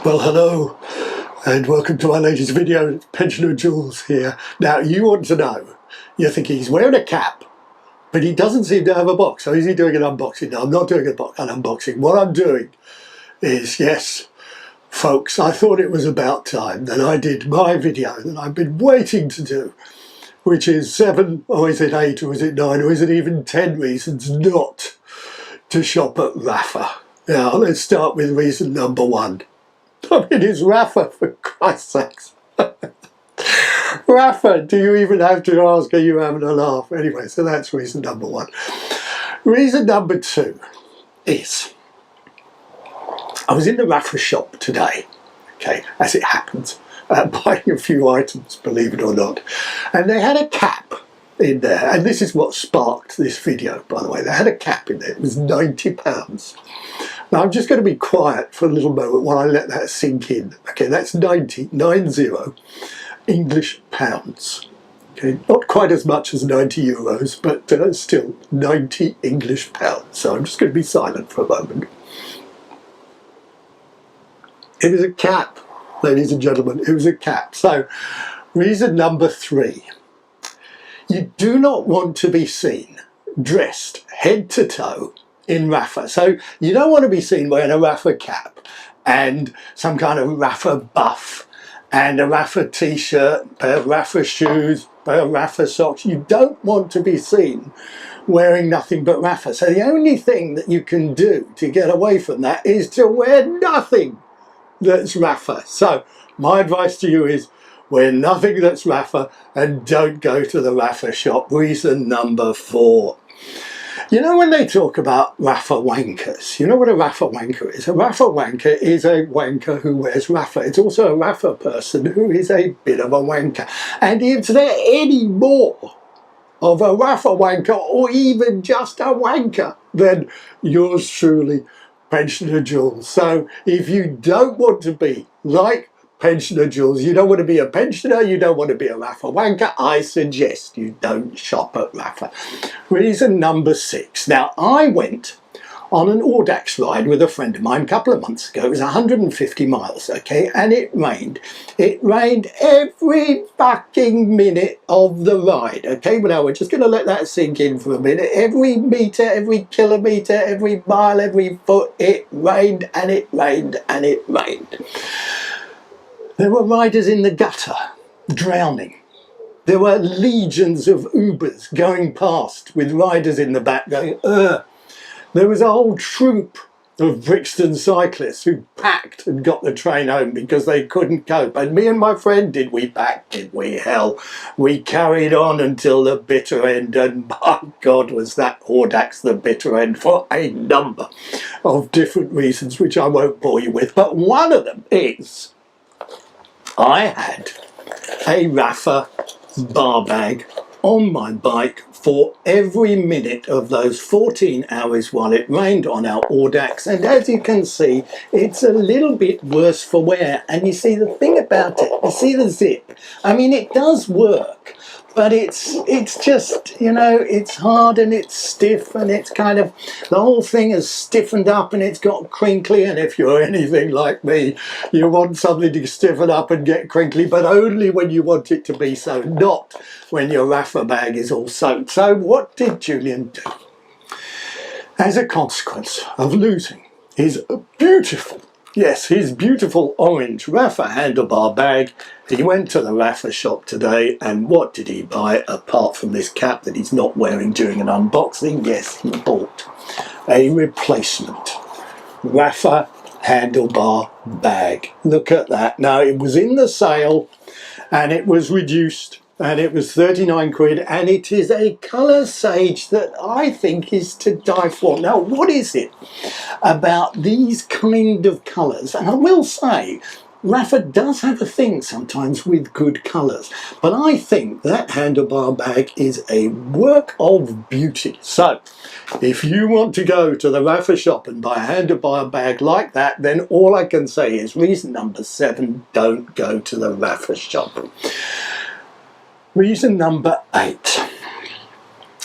Well, hello and welcome to my latest video. Pensioner Jules here. Now, you want to know, you're thinking he's wearing a cap, but he doesn't seem to have a box. So is he doing an unboxing? No, I'm not doing an unboxing. What I'm doing is, yes, folks, I thought it was about time that I did my video that I've been waiting to do, which is 7, or is it 8, or is it 9, or is it even 10 reasons not to shop at RAPHA. Now, let's start with reason number 1. I mean, it's RAPHA, for Christ's sakes. RAPHA, do you even have to ask, are you having a laugh? Anyway, so that's reason number 1. Reason number 2 is, I was in the RAPHA shop today, okay, as it happens, buying a few items, believe it or not, and they had a cap in there, and this is what sparked this video, by the way. They had a cap in there. It was £90. Now, I'm just going to be quiet for a little moment while I let that sink in. Okay, that's 90 English pounds. Okay, not quite as much as 90 euros, but still 90 English pounds. So I'm just going to be silent for a moment. It was a cap, ladies and gentlemen. It was a cap. So, reason number 3. You do not want to be seen dressed head to toe in RAPHA. So you don't want to be seen wearing a RAPHA cap and some kind of RAPHA buff and a RAPHA t-shirt, a pair of RAPHA shoes, a pair of RAPHA socks. You don't want to be seen wearing nothing but RAPHA. So the only thing that you can do to get away from that is to wear nothing that's RAPHA. So my advice to you is wear nothing that's RAPHA and don't go to the RAPHA shop. Reason number 4. You know, when they talk about RAPHA wankers, you know what a RAPHA wanker is? A RAPHA wanker is a wanker who wears RAPHA. It's also a RAPHA person who is a bit of a wanker. And is there any more of a RAPHA wanker, or even just a wanker, than yours truly, Pensioner Jules? So if you don't want to be like Pensioner Jules, you don't want to be a pensioner, you don't want to be a RAPHA wanker, I suggest you don't shop at RAPHA. Reason number 6. Now, I went on an Audax ride with a friend of mine a couple of months ago. It was 150 miles, okay, and it rained. It rained every fucking minute of the ride, okay? Well, now we're just going to let that sink in for a minute. Every metre, every kilometre, every mile, every foot, it rained and it rained and it rained. There were riders in the gutter, drowning. There were legions of Ubers going past with riders in the back going, ugh. There was a whole troop of Brixton cyclists who packed and got the train home because they couldn't cope. And me and my friend, did we pack? Did we? Hell, we carried on until the bitter end. And my God, was that Audax the bitter end for a number of different reasons, which I won't bore you with. But one of them is, I had a RAPHA bar bag on my bike for every minute of those 14 hours while it rained on our Audax, and as you can see, it's a little bit worse for wear. And you see, the thing about it, you see the zip, I mean, it does work, but it's just, you know, it's hard and it's stiff and it's kind of, the whole thing is stiffened up and it's got crinkly. And if you're anything like me, you want something to stiffen up and get crinkly, but only when you want it to be so, not when your RAPHA bag is all soaked. So what did Julian do? As a consequence of losing his beautiful, yes, his beautiful orange RAPHA handlebar bag, he went to the RAPHA shop today, and what did he buy apart from this cap that he's not wearing during an unboxing? Yes, he bought a replacement RAPHA handlebar bag. Look at that. Now, it was in the sale and it was reduced, and it was 39 quid, and it is a colour sage that I think is to die for. Now, what is it about these kind of colours? And I will say, RAPHA does have a thing sometimes with good colours, but I think that handlebar bag is a work of beauty. So, if you want to go to the RAPHA shop and buy a handlebar bag like that, then all I can say is reason number 7, don't go to the RAPHA shop. Reason number 8.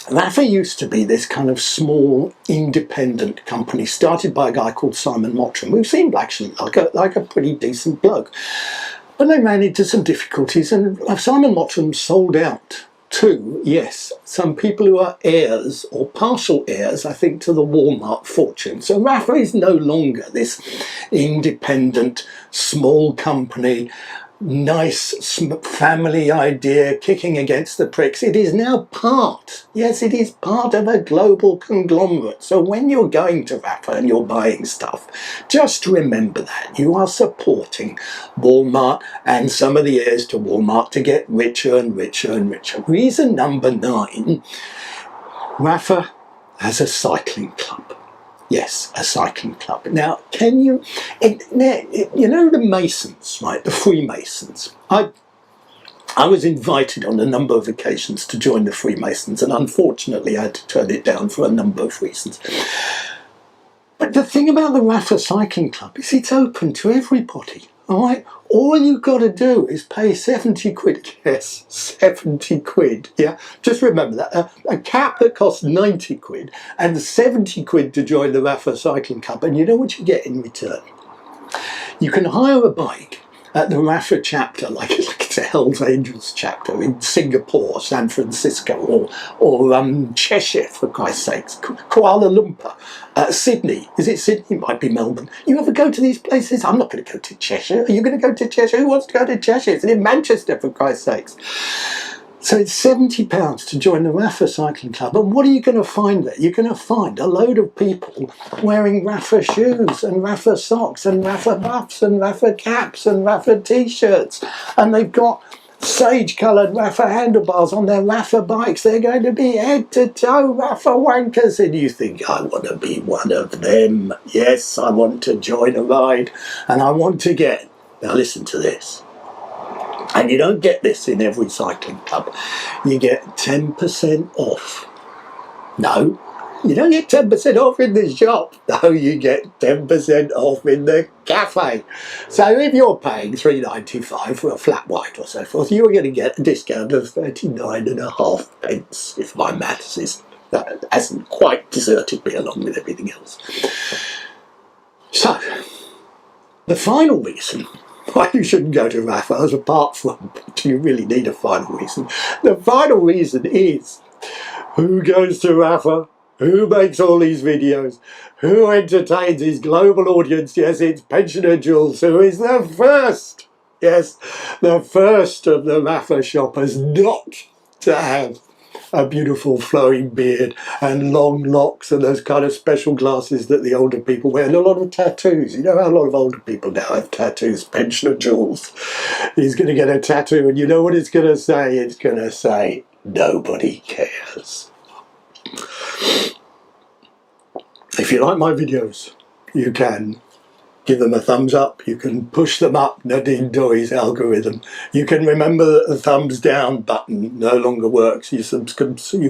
RAPHA used to be this kind of small, independent company started by a guy called Simon Mottram, who seemed actually like a pretty decent bloke. But they ran into some difficulties, and Simon Mottram sold out to, yes, some people who are heirs or partial heirs, I think, to the Walmart fortune. So RAPHA is no longer this independent, small company, nice family idea kicking against the pricks. It is now part, yes, it is part of a global conglomerate. So when you're going to RAPHA and you're buying stuff, just remember that you are supporting Walmart and some of the heirs to Walmart to get richer and richer and richer. Reason number 9, RAPHA has a cycling club. Yes, a cycling club. Now, can you know the Masons, right, the Freemasons? I was invited on a number of occasions to join the Freemasons, and unfortunately I had to turn it down for a number of reasons. But the thing about the RAPHA Cycling Club is it's open to everybody, all right? All you've got to do is pay 70 quid. Yes, 70 quid. Yeah, just remember that. A cap that costs 90 quid and 70 quid to join the RAPHA Cycling Club. And you know what you get in return? You can hire a bike at the RAPHA chapter, like it's a Hells Angels chapter in Singapore, San Francisco, or Cheshire, for Christ's sakes, Kuala Lumpur, Sydney. Is it Sydney? It might be Melbourne. You ever go to these places? I'm not going to go to Cheshire. Are you going to go to Cheshire? Who wants to go to Cheshire? It's in Manchester, for Christ's sakes. So it's £70 to join the RAPHA Cycling Club. And what are you going to find there? You're going to find a load of people wearing RAPHA shoes and RAPHA socks and RAPHA buffs and RAPHA caps and RAPHA t-shirts. And they've got sage-coloured RAPHA handlebars on their RAPHA bikes. They're going to be head-to-toe RAPHA wankers. And you think, I want to be one of them. Yes, I want to join a ride. And I want to get... Now listen to this. And you don't get this in every cycling club. You get 10% off. No, you don't get 10% off in the shop. No, you get 10% off in the cafe. So if you're paying £3.95 for a flat white or so forth, you're going to get a discount of 39.5 pence, if my maths hasn't quite deserted me along with everything else. So, the final reason why you shouldn't go to RAPHA, apart from, do you really need a final reason? The final reason is, who goes to RAPHA? Who makes all these videos? Who entertains his global audience? Yes, it's Pensioner Jules, who is the first, yes, the first of the RAPHA shoppers not to have a beautiful flowing beard and long locks and those kind of special glasses that the older people wear, and a lot of tattoos. You know how a lot of older people now have tattoos. Pensioner Jules, he's going to get a tattoo, and you know what it's going to say? It's going to say, nobody cares. If you like my videos, you can give them a thumbs up. You can push them up, Nadine Doy's algorithm. You can remember that the thumbs down button no longer works. You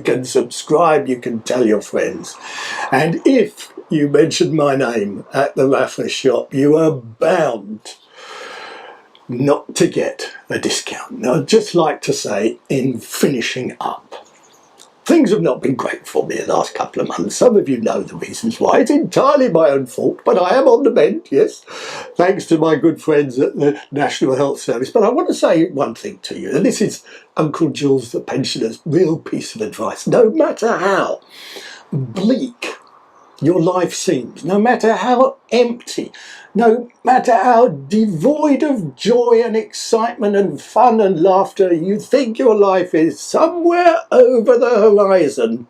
can subscribe, you can tell your friends. And if you mention my name at the RAPHA shop, you are bound not to get a discount. Now, I'd just like to say, in finishing up, things have not been great for me the last couple of months. Some of you know the reasons why. It's entirely my own fault, but I am on the mend, yes, thanks to my good friends at the National Health Service. But I want to say one thing to you, and this is Uncle Jules the Pensioner's real piece of advice. No matter how bleak your life seems, no matter how empty, no matter how devoid of joy and excitement and fun and laughter you think your life is, somewhere over the horizon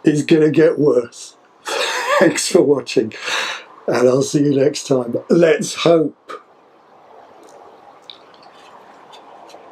it's going to get worse. Thanks for watching, and I'll see you next time. Let's hope